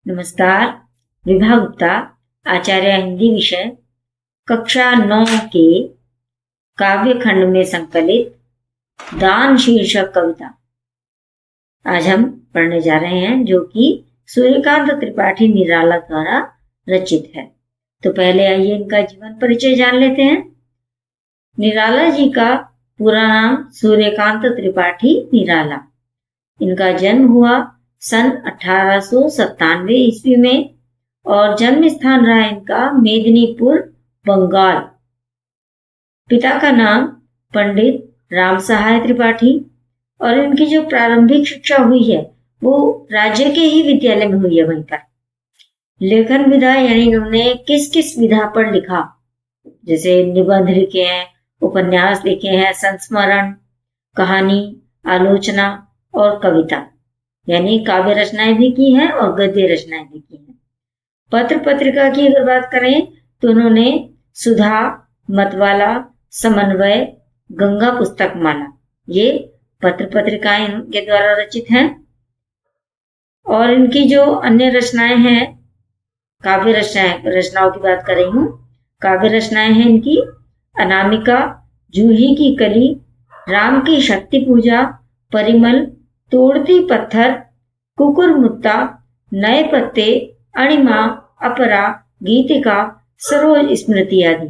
नमस्कार। विभा गुप्ता, आचार्य हिंदी विषय, कक्षा 9 के काव्य खंड में संकलित दान शीर्षक कविता आज हम पढ़ने जा रहे हैं, जो कि सूर्यकांत त्रिपाठी निराला द्वारा रचित है। तो पहले आइए इनका जीवन परिचय जान लेते हैं। निराला जी का पूरा नाम सूर्यकांत त्रिपाठी निराला। इनका जन्म हुआ सन 1897 ईस्वी में और जन्म स्थान रहा इनका मेदिनीपुर, बंगाल। पिता का नाम पंडित राम सहाय त्रिपाठी और इनकी जो प्रारंभिक शिक्षा हुई है वो राज्य के ही विद्यालय में हुई है। वहीं पर लेखन विधा यानी इन्होंने किस किस विधा पर लिखा, जैसे निबंध लिखे हैं, उपन्यास लिखे हैं, संस्मरण, कहानी, आलोचना और कविता यानी काव्य रचनाएं भी की हैं और गद्य रचनाएं भी की हैं। पत्र पत्रिका की अगर बात करें तो उन्होंने सुधा, मतवाला, समन्वय, गंगा पुस्तक माला, ये पत्र पत्रिकाएं इनके द्वारा रचित हैं। और इनकी जो अन्य रचनाएं हैं, काव्य रचनाओं की बात कर रही हूँ। काव्य रचनाएं हैं इनकी अनामिका, जूही की कली, राम की शक्ति पूजा, परिमल, तोड़ती पत्थर, कुकुरमुत्ता, नए पत्ते, अणिमा, अपरा, गीतिका, सरोज स्मृति आदि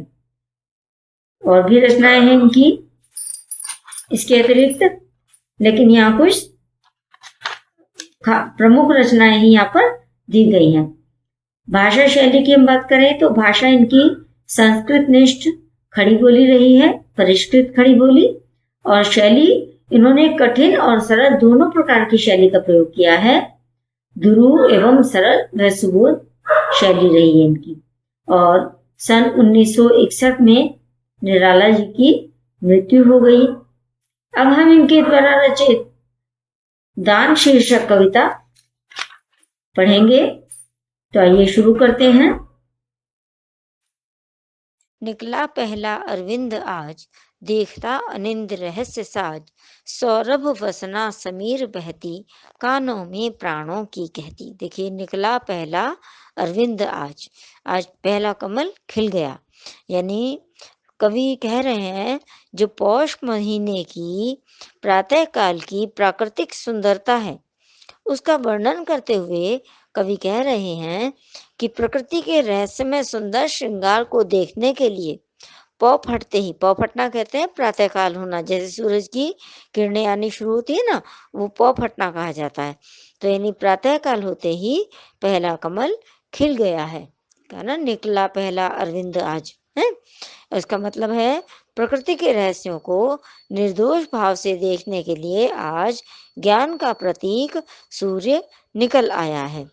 और भी रचनाएं हैं इनकी इसके अतिरिक्त। लेकिन यहाँ कुछ प्रमुख रचनाएं ही यहाँ पर दी गई हैं। भाषा शैली की हम बात करें तो भाषा इनकी संस्कृत निष्ठ खड़ी बोली रही है, परिष्कृत खड़ी बोली। और शैली इन्होंने कठिन और सरल दोनों प्रकार की शैली का प्रयोग किया है। दुरूह एवं सरल व सुबोध शैली रही है इनकी। और सन 1961 में निराला जी की मृत्यु हो गई। अब हम इनके द्वारा रचित दान शीर्षक कविता पढ़ेंगे। तो आइए शुरू करते हैं। निकला पहला अरविंद आज, देखता अनिंद रहस्य साज, सौरभ वसना समीर बहती, कानों में प्राणों की कहती। देखिए, निकला पहला अरविंद आज, आज पहला कमल खिल गया। यानी कवि कह रहे हैं जो पौष महीने की प्रातःकाल की प्राकृतिक सुंदरता है उसका वर्णन करते हुए कवि कह रहे हैं कि प्रकृति के रहस्यमय सुंदर श्रृंगार को देखने के लिए पौ फटते ही, पौ फटना कहते हैं प्रातःकाल होना, जैसे सूरज की किरणें आनी शुरू होती है ना, वो पौ फटना कहा जाता है। तो यानी प्रातःकाल होते ही पहला कमल खिल गया है, कहा ना, निकला पहला अरविंद आज है। इसका मतलब है प्रकृति के रहस्यों को निर्दोष भाव से देखने के लिए आज ज्ञान का प्रतीक सूर्य निकल आया है।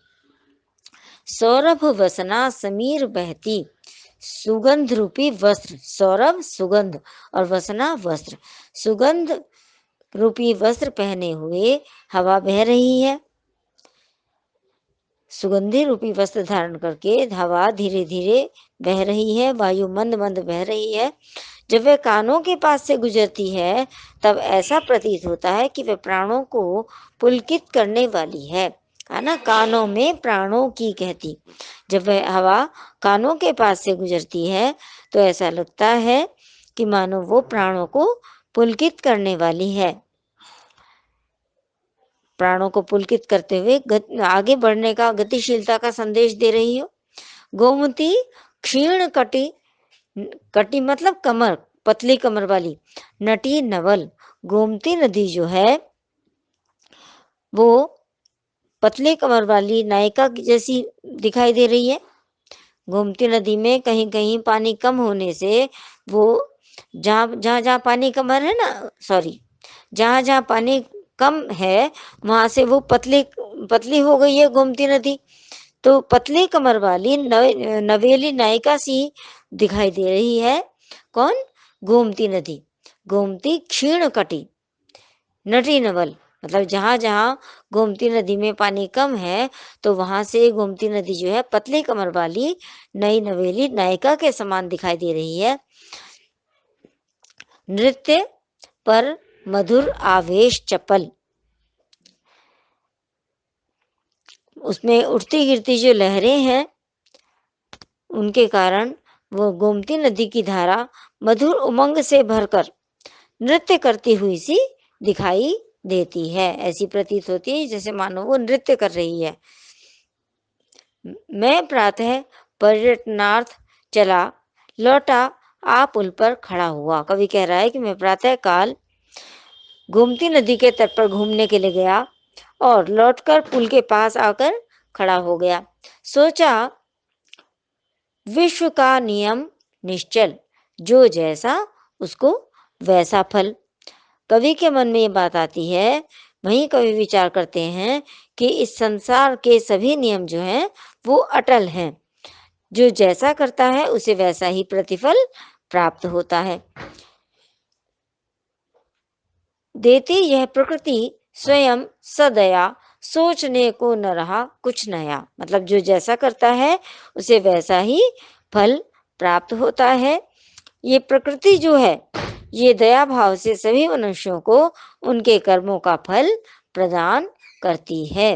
सौरभ वसना समीर बहती, सुगंध रूपी वस्त्र, सौरभ सुगंध और वसना वस्त्र, सुगंध रूपी वस्त्र पहने हुए हवा बह रही है। सुगंधी रूपी वस्त्र धारण करके हवा धीरे धीरे बह रही है, वायु मंद मंद बह रही है। जब वह कानों के पास से गुजरती है तब ऐसा प्रतीत होता है कि वह प्राणों को पुलकित करने वाली है ना, कानों में प्राणों की कहती। जब वह हवा कानों के पास से गुजरती है तो ऐसा लगता है कि मानो वो प्राणों को पुलकित करने वाली है, प्राणों को पुलकित करते हुए आगे बढ़ने का, गतिशीलता का संदेश दे रही हो। गोमती क्षीण कटी, कटी मतलब कमर, पतली कमर वाली, नटी नवल, गोमती नदी जो है वो पतली कमर वाली नायिका जैसी दिखाई दे रही है। गोमती नदी में कहीं कहीं पानी कम होने से वो जहाँ पानी कम है ना, सॉरी, जहाँ पानी कम है वहां से वो पतली पतली हो गई है गोमती नदी। तो पतली कमर वाली नवेली नायिका सी दिखाई दे रही है। कौन? गोमती नदी। गोमती क्षीण कटी, नटी नवल, मतलब जहाँ जहाँ गोमती नदी में पानी कम है तो वहां से गोमती नदी जो है पतली कमर वाली नई नवेली नायिका के समान दिखाई दे रही है। नृत्य पर मधुर आवेश चपल, उसमें उठती गिरती जो लहरें हैं उनके कारण वो गोमती नदी की धारा मधुर उमंग से भरकर नृत्य करती हुई सी दिखाई देती है। ऐसी प्रतीत होती है जैसे मानो वो नृत्य कर रही है। मैं प्रातः पर्यटनार्थ चला, लौटा आ पुल पर खड़ा हुआ। कवि कह रहा है कि मैं प्रातः काल गोमती नदी के तट पर घूमने के लिए गया और लौटकर पुल के पास आकर खड़ा हो गया। सोचा विश्व का नियम निश्चल, जो जैसा उसको वैसा फल। कवि के मन में ये बात आती है, वहीं कवि विचार करते हैं कि इस संसार के सभी नियम जो हैं वो अटल हैं। जो जैसा करता है उसे वैसा ही प्रतिफल प्राप्त होता है। देती यह प्रकृति स्वयं सदया, सोचने को न रहा कुछ नया। मतलब जो जैसा करता है उसे वैसा ही फल प्राप्त होता है। ये प्रकृति जो है ये दया भाव से सभी मनुष्यों को उनके कर्मों का फल प्रदान करती है।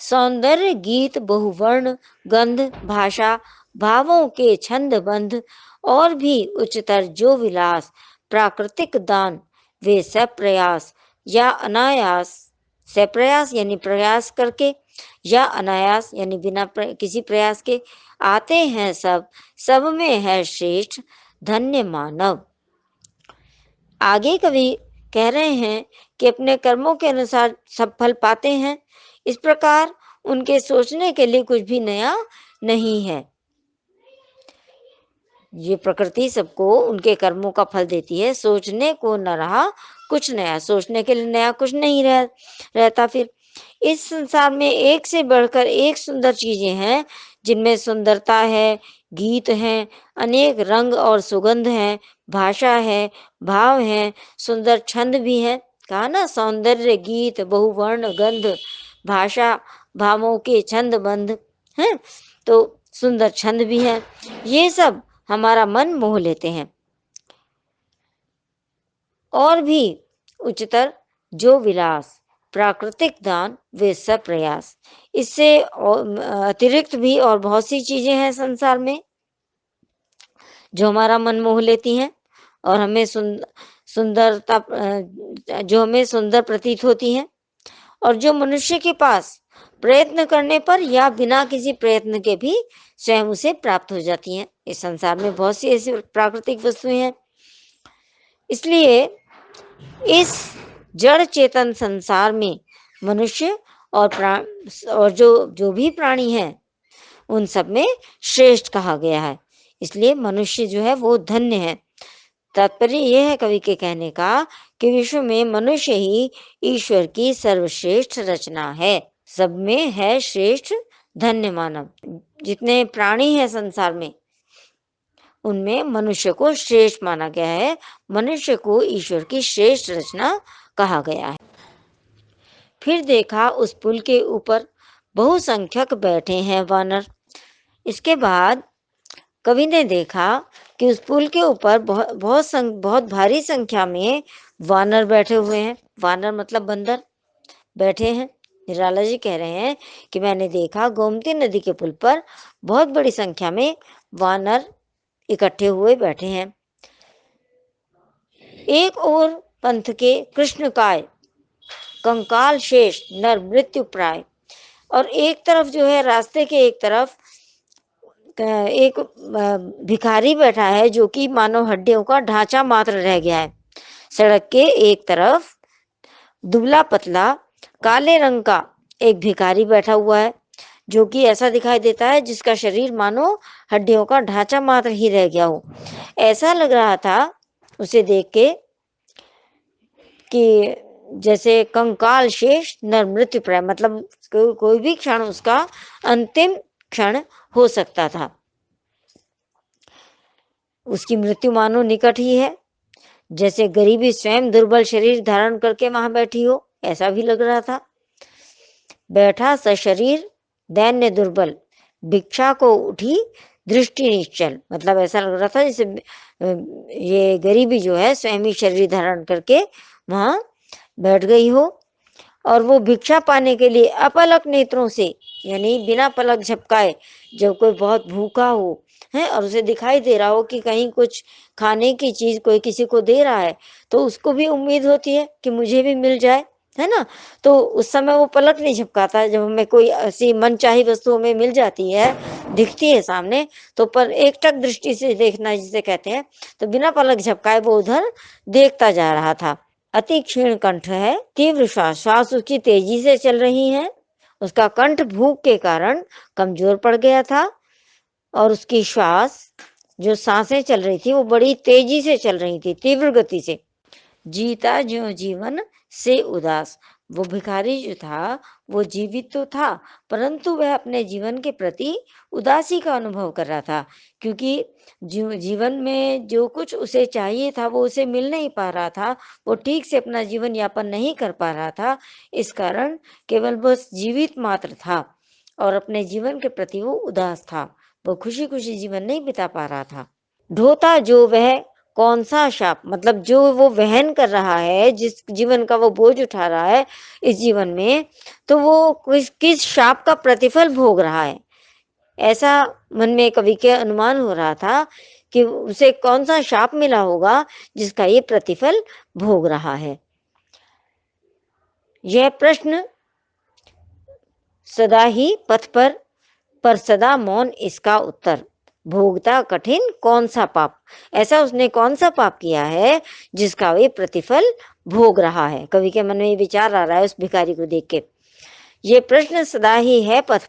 सौंदर्य गीत बहुवर्ण गंध भाषा भावों के छंद बंध और भी उच्चतर जो विलास प्राकृतिक दान वे सप्रयास या अनायास, सप्रयास यानी प्रयास करके या अनायास यानी बिना किसी प्रयास के आते हैं सब, सब में है श्रेष्ठ धन्य मानव। आगे कवि कह रहे हैं कि अपने कर्मों के अनुसार सब फल पाते हैं। इस प्रकार उनके सोचने के लिए कुछ भी नया नहीं है। ये प्रकृति सबको उनके कर्मों का फल देती है। सोचने को न रहा कुछ नया, सोचने के लिए नया कुछ नहीं रहता। फिर इस संसार में एक से बढ़कर एक सुंदर चीजें हैं, जिनमें सुंदरता है, गीत हैं, अनेक रंग और सुगंध हैं, भाषा है, भाव हैं, सुंदर छंद भी हैं। कहा ना, सौंदर्य गीत बहुवर्ण गंध भाषा भावों के छंद बंध हैं, तो सुंदर छंद भी है। ये सब हमारा मन मोह लेते हैं। और भी उच्चतर जो विलास प्राकृतिक दान वे सब प्रयास। इससे अतिरिक्त भी और बहुत सी चीजें हैं संसार में जो हमारा मन मोह लेती हैं और हमें सुंदरता जो हमें सुंदर प्रतीत होती हैं, और जो मनुष्य के पास प्रयत्न करने पर या बिना किसी प्रयत्न के भी स्वयं उसे प्राप्त हो जाती हैं। इस संसार में बहुत सी ऐसी प्राकृतिक वस्तुएं हैं। इसलिए इस जड़ चेतन संसार में मनुष्य और जो जो भी प्राणी हैं उन सब में श्रेष्ठ कहा गया है। इसलिए मनुष्य जो है वो धन्य है। तात्पर्य यह है कवि के कहने का कि विश्व में मनुष्य ही ईश्वर की सर्वश्रेष्ठ रचना है। सब में है श्रेष्ठ धन्य मानव। जितने प्राणी हैं संसार में उनमें मनुष्य को श्रेष्ठ माना गया है। मनुष्य को ईश्वर की श्रेष्ठ रचना कहा गया है। फिर देखा उस पुल के ऊपर बहुसंख्यक बैठे हैं वानर। इसके बाद कवि ने देखा कि उस पुल के ऊपर बहुत भारी संख्या में वानर बैठे हुए हैं। वानर मतलब बंदर बैठे हैं। निराला जी कह रहे हैं कि मैंने देखा गोमती नदी के पुल पर बहुत बड़ी संख्या में वानर इकट्ठे हुए बैठे हैं। एक और पंथ के कृष्णकाय कंकाल शेष नर मृत्यु प्राय, और एक तरफ जो है रास्ते के एक तरफ एक भिखारी बैठा है जो कि मानव हड्डियों का ढांचा मात्र रह गया है। सड़क के एक तरफ दुबला पतला काले रंग का एक भिखारी बैठा हुआ है जो कि ऐसा दिखाई देता है जिसका शरीर मानो हड्डियों का ढांचा मात्र ही रह गया हो। ऐसा लग रहा था उसे देख के कि जैसे कंकाल शेष नर मृत्यु प्राय, मतलब कोई भी क्षण उसका अंतिम क्षण हो सकता था। उसकी मृत्यु मानो निकट ही है, जैसे गरीबी स्वयं दुर्बल शरीर धारण करके वहां बैठी हो, ऐसा भी लग रहा था। बैठा सशरीर दैन्य दुर्बल भिक्षा को उठी दृष्टि निश्चल, मतलब ऐसा लग रहा था जैसे ये गरीबी जो है स्वयं ही शरीर धारण करके वहां बैठ गई हो। और वो भिक्षा पाने के लिए अपलक नेत्रों से, यानी बिना पलक झपकाए, जब कोई बहुत भूखा हो है और उसे दिखाई दे रहा हो कि कहीं कुछ खाने की चीज कोई किसी को दे रहा है, तो उसको भी उम्मीद होती है कि मुझे भी मिल जाए, है ना। तो उस समय वो पलक नहीं झपकाता। जब हमें कोई ऐसी मनचाही वस्तु हमें मिल जाती है, दिखती है सामने, तो पर एकटक दृष्टि से देखना जिसे कहते हैं, तो बिना पलक झपकाए वो उधर देखता जा रहा था। अति क्षीण कंठ है, तीव्र श्वास उसकी तेजी से चल रही है। उसका कंठ भूख के कारण कमजोर पड़ गया था और उसकी श्वास, जो सांसें चल रही थी, वो बड़ी तेजी से चल रही थी, तीव्र गति से। जीता ज्यों जीवन से उदास। वो भिखारी जो था, वो जीवित तो था, परंतु वह अपने जीवन के प्रति उदासी का अनुभव कर रहा था, क्योंकि जीवन में जो कुछ उसे चाहिए था वो उसे मिल नहीं पा रहा था। वो ठीक से अपना जीवन यापन नहीं कर पा रहा था। इस कारण केवल बस जीवित मात्र था और अपने जीवन के प्रति वो उदास था। वो खुशी खुशी जीवन नहीं बिता पा रहा था। ढोता जो वह कौन सा शाप, मतलब जो वो वहन कर रहा है, जिस जीवन का वो बोझ उठा रहा है इस जीवन में, तो वो किस किस शाप का प्रतिफल भोग रहा है, ऐसा मन में कवि के अनुमान हो रहा था कि उसे कौन सा शाप मिला होगा जिसका ये प्रतिफल भोग रहा है। यह प्रश्न सदा ही पथ पर सदा मौन इसका उत्तर। भोगता कठिन कौन सा पाप, ऐसा उसने कौन सा पाप किया है जिसका वे प्रतिफल भोग रहा है। कवि के मन में ये विचार आ रहा है उस भिखारी को देख के। ये प्रश्न सदा ही है पथ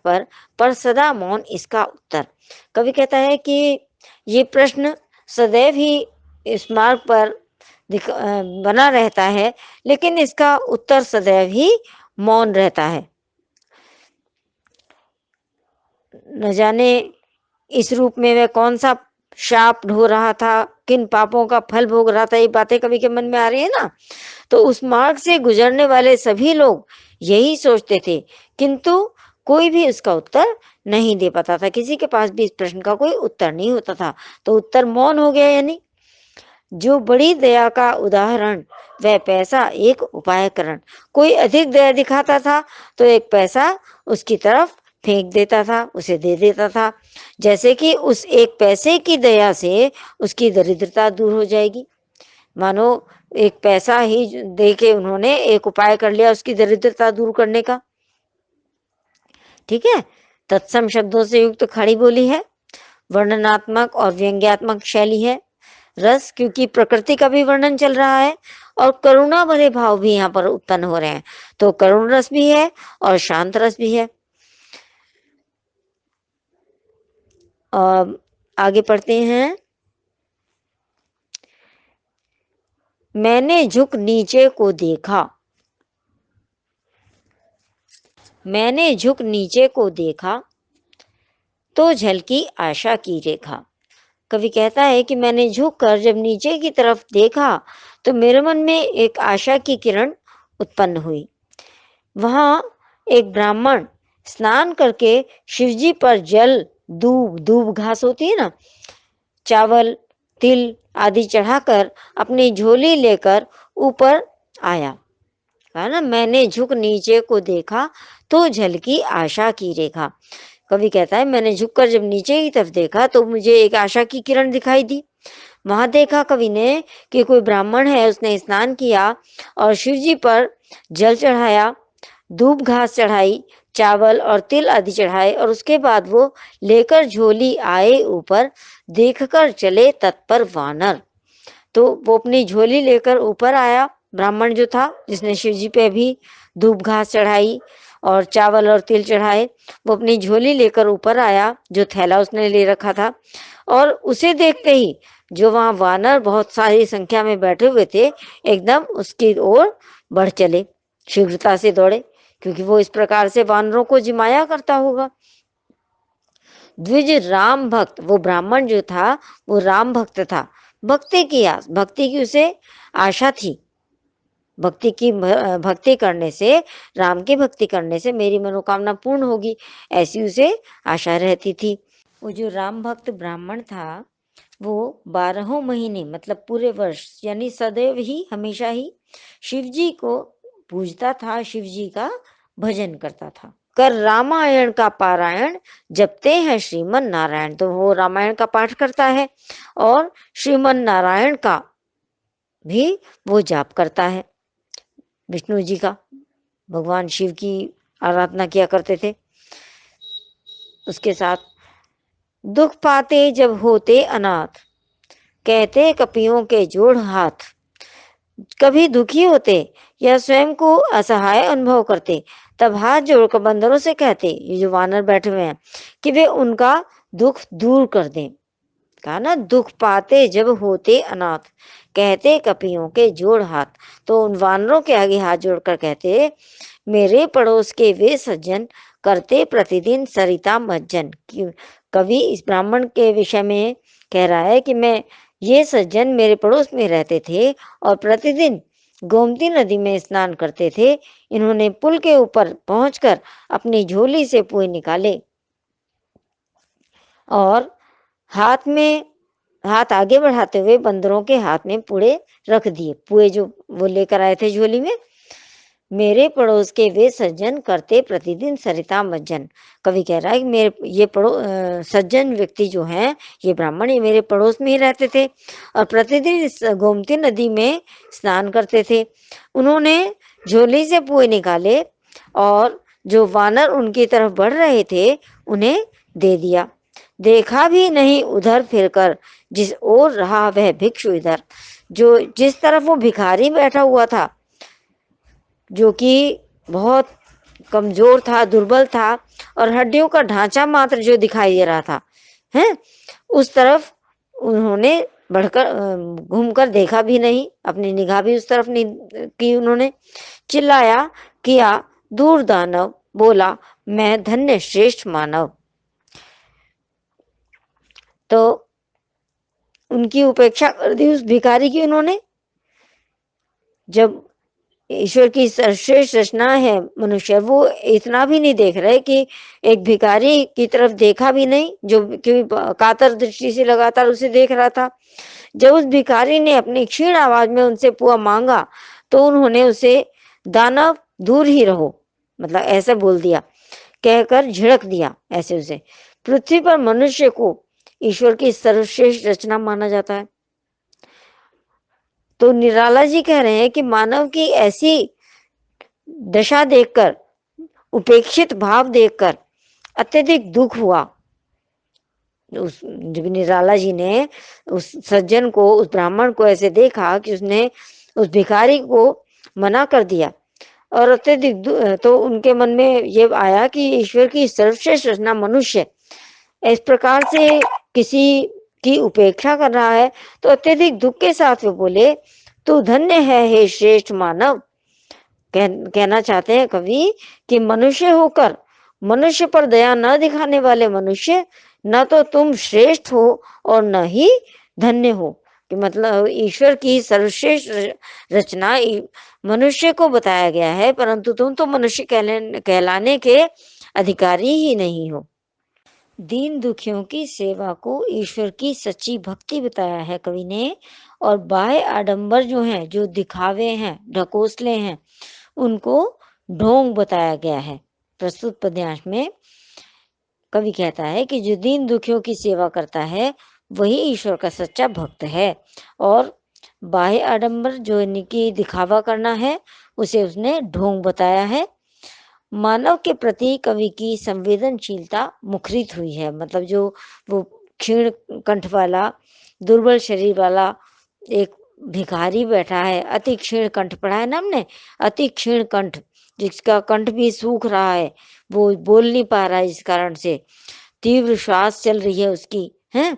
पर सदा मौन इसका उत्तर। कवि कहता है कि ये प्रश्न सदैव ही इस मार्ग पर बना रहता है, लेकिन इसका उत्तर सदैव ही मौन रहता है। न जाने इस रूप में वह कौन सा शाप ढो रहा था, किन पापों का फल भोग रहा था, ये बातें कवि के मन में आ रही है ना। तो उस मार्ग से गुजरने वाले सभी लोग यही सोचते थे, किंतु कोई भी उसका उत्तर नहीं दे पाता था। किसी के पास भी इस प्रश्न का कोई उत्तर नहीं होता था, तो उत्तर मौन हो गया। यानी जो बड़ी दया का उदाहरण, वह पैसा एक उपायकरण। कोई अधिक दया दिखाता था तो एक पैसा उसकी तरफ फेंक देता था, उसे दे देता था, जैसे कि उस एक पैसे की दया से उसकी दरिद्रता दूर हो जाएगी। मानो एक पैसा ही दे के उन्होंने एक उपाय कर लिया उसकी दरिद्रता दूर करने का। ठीक है। तत्सम शब्दों से युक्त खड़ी बोली है, वर्णनात्मक और व्यंग्यात्मक शैली है। रस, क्योंकि प्रकृति का भी वर्णन चल रहा है और करुणा भरे भाव भी यहाँ पर उत्पन्न हो रहे हैं, तो करुण रस भी है और शांत रस भी है। आगे पढ़ते हैं। मैंने झुक नीचे को देखा, मैंने झुक नीचे को देखा, तो झलकी आशा की रेखा। कवि कहता है कि मैंने झुक कर जब नीचे की तरफ देखा तो मेरे मन में एक आशा की किरण उत्पन्न हुई। वहां एक ब्राह्मण स्नान करके शिवजी पर जल, दूब दूब घास होती है ना, चावल, तिल आदि चढ़ाकर अपनी झोली लेकर ऊपर आया। है ना, मैंने झुक नीचे को देखा तो झलकी आशा की रेखा। कवि कहता है मैंने झुककर जब नीचे की तरफ देखा तो मुझे एक आशा की किरण दिखाई दी। वहां देखा कवि ने कि कोई ब्राह्मण है, उसने स्नान किया और शिव जी पर जल चढ़ाया, दूब घास चढ़ाई, चावल और तिल आदि चढ़ाए, और उसके बाद वो लेकर झोली आए ऊपर, देखकर चले तत्पर वानर। तो वो अपनी झोली लेकर ऊपर आया, ब्राह्मण जो था जिसने शिव जी पे भी धूप घास चढ़ाई और चावल और तिल चढ़ाए, वो अपनी झोली लेकर ऊपर आया, जो थैला उसने ले रखा था। और उसे देखते ही जो वहां वानर बहुत सारी संख्या में बैठे हुए थे, एकदम उसकी ओर बढ़ चले, शीघ्रता से दौड़े, क्योंकि वो इस प्रकार से वानरों को जिमाया करता होगा। द्विज राम भक्त, वो ब्राह्मण जो था वो राम भक्त था। भक्ति की उसे आशा थी। भक्ति करने से, राम की भक्ति करने से मेरी मनोकामना पूर्ण होगी, ऐसी उसे आशा रहती थी। वो जो राम भक्त ब्राह्मण था, वो 12 महीने मतलब पूरे वर्ष, यानी सदैव ही, हमेशा ही शिव जी को पूजता था, शिव जी का भजन करता था। कर रामायण का पारायण, जपते हैं श्रीमन नारायण। तो वो रामायण का पाठ करता है और श्रीमन नारायण का भी वो जाप करता है। विष्णु जी का, भगवान शिव की आराधना किया करते थे। उसके साथ दुख पाते जब होते अनाथ, कहते कपियों के जोड़ हाथ। कभी दुखी होते या स्वयं को असहाय अनुभव करते, तब हाथ जोड़कर बंदरों से कहते, ये जो वानर बैठे हुए हैं, कि वे उनका दुख दूर कर दें। कहा ना, दुख पाते जब होते अनाथ, कहते कपियों के जोड़ हाथ। तो उन वानरों के आगे हाथ जोड़कर कहते, मेरे पड़ोस के वे सज्जन, करते प्रतिदिन सरिता मज्जन। कवि इस ब्राह्मण के विषय में कह रहा है कि मैं, ये सज्जन मेरे पड़ोस में रहते थे और प्रतिदिन गोमती नदी में स्नान करते थे। इन्होंने पुल के ऊपर पहुंचकर अपनी झोली से पुए निकाले और हाथ आगे बढ़ाते हुए बंदरों के हाथ में पुए रख दिए। पुए जो वो लेकर आए थे झोली में। मेरे पड़ोस के वे सज्जन, करते प्रतिदिन सरिता मज्जन। कवि कह रहा है कि मेरे ये सज्जन व्यक्ति जो हैं, ये ब्राह्मण, ये मेरे पड़ोस में ही रहते थे और प्रतिदिन इस गोमती नदी में स्नान करते थे। उन्होंने झोली से पुए निकाले और जो वानर उनकी तरफ बढ़ रहे थे उन्हें दे दिया। देखा भी नहीं उधर फिरकर, जिस ओर रहा वह भिक्षु इधर। जो जिस तरफ वो भिखारी बैठा हुआ था, जो कि बहुत कमजोर था, दुर्बल था और हड्डियों का ढांचा मात्र जो दिखाई दे रहा था, हैं, उस तरफ उन्होंने बढ़कर घूमकर देखा भी नहीं, अपनी निगाह भी उस तरफ नहीं की। उन्होंने चिल्लाया, किया दूर दानव, बोला मैं धन्य श्रेष्ठ मानव। तो उनकी उपेक्षा कर दी उस भिखारी की उन्होंने। जब ईश्वर की सर्वश्रेष्ठ रचना है मनुष्य, वो इतना भी नहीं देख रहे कि एक भिखारी की तरफ देखा भी नहीं, जो कि कातर दृष्टि से लगातार उसे देख रहा था। जब उस भिखारी ने अपनी क्षीण आवाज में उनसे पुआ मांगा, तो उन्होंने उसे दानव दूर ही रहो, मतलब ऐसा बोल दिया, कहकर झिड़क दिया ऐसे उसे। पृथ्वी पर मनुष्य को ईश्वर की सर्वश्रेष्ठ रचना माना जाता है। तो निराला जी कह रहे हैं कि मानव की ऐसी दशा देखकर, उपेक्षित भाव देखकर अत्यधिक दुख हुआ। जब निराला जी ने उस सज्जन को, उस ब्राह्मण को ऐसे देखा कि उसने उस भिखारी को मना कर दिया और अत्यधिक तो उनके मन में ये आया कि ईश्वर की सर्वश्रेष्ठ रचना मनुष्य इस प्रकार से किसी की उपेक्षा कर रहा है। तो अत्यधिक दुख के साथ वे बोले, तू धन्य है हे श्रेष्ठ मानव। कहना चाहते हैं कवि कि मनुष्य होकर मनुष्य पर दया न दिखाने वाले मनुष्य, न तो तुम श्रेष्ठ हो और न ही धन्य हो। कि मतलब ईश्वर की सर्वश्रेष्ठ रचना मनुष्य को बताया गया है, परंतु तुम तो मनुष्य कहलाने के अधिकारी ही नहीं हो। दीन दुखियों की सेवा को ईश्वर की सच्ची भक्ति बताया है कवि ने। और बाह्य आडंबर जो हैं, जो दिखावे हैं, ढकोसले हैं, उनको ढोंग बताया गया है। प्रस्तुत पद्यांश में कवि कहता है कि जो दीन दुखियों की सेवा करता है वही ईश्वर का सच्चा भक्त है, और बाह्य आडंबर जो इनकी दिखावा करना है उसे उसने ढोंग बताया है। मानव के प्रति कवि की संवेदनशीलता मुखरित हुई है। मतलब जो वो क्षीण कंठ वाला, दुर्बल शरीर वाला एक भिखारी बैठा है, अति क्षीण कंठ, पढ़ा है ना हमने, अति क्षीण कंठ, जिसका कंठ भी सूख रहा है, वो बोल नहीं पा रहा है, इस कारण से तीव्र श्वास चल रही है उसकी, है।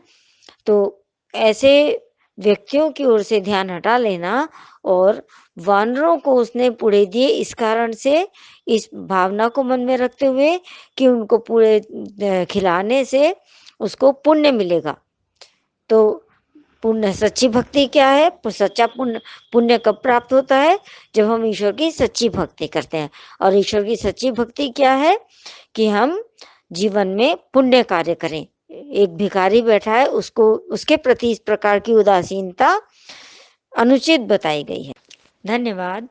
तो ऐसे व्यक्तियों की ओर से ध्यान हटा लेना, और वानरों को उसने पुड़े दिए इस कारण से, इस भावना को मन में रखते हुए कि उनको पुड़े खिलाने से उसको पुण्य मिलेगा। तो पुण्य, सच्ची भक्ति क्या है? सच्चा पुण्य, पुण्य कब प्राप्त होता है? जब हम ईश्वर की सच्ची भक्ति करते हैं। और ईश्वर की सच्ची भक्ति क्या है? कि हम जीवन में पुण्य कार्य करें। एक भिखारी बैठा है, उसको, उसके प्रति इस प्रकार की उदासीनता अनुचित बताई गई है। धन्यवाद।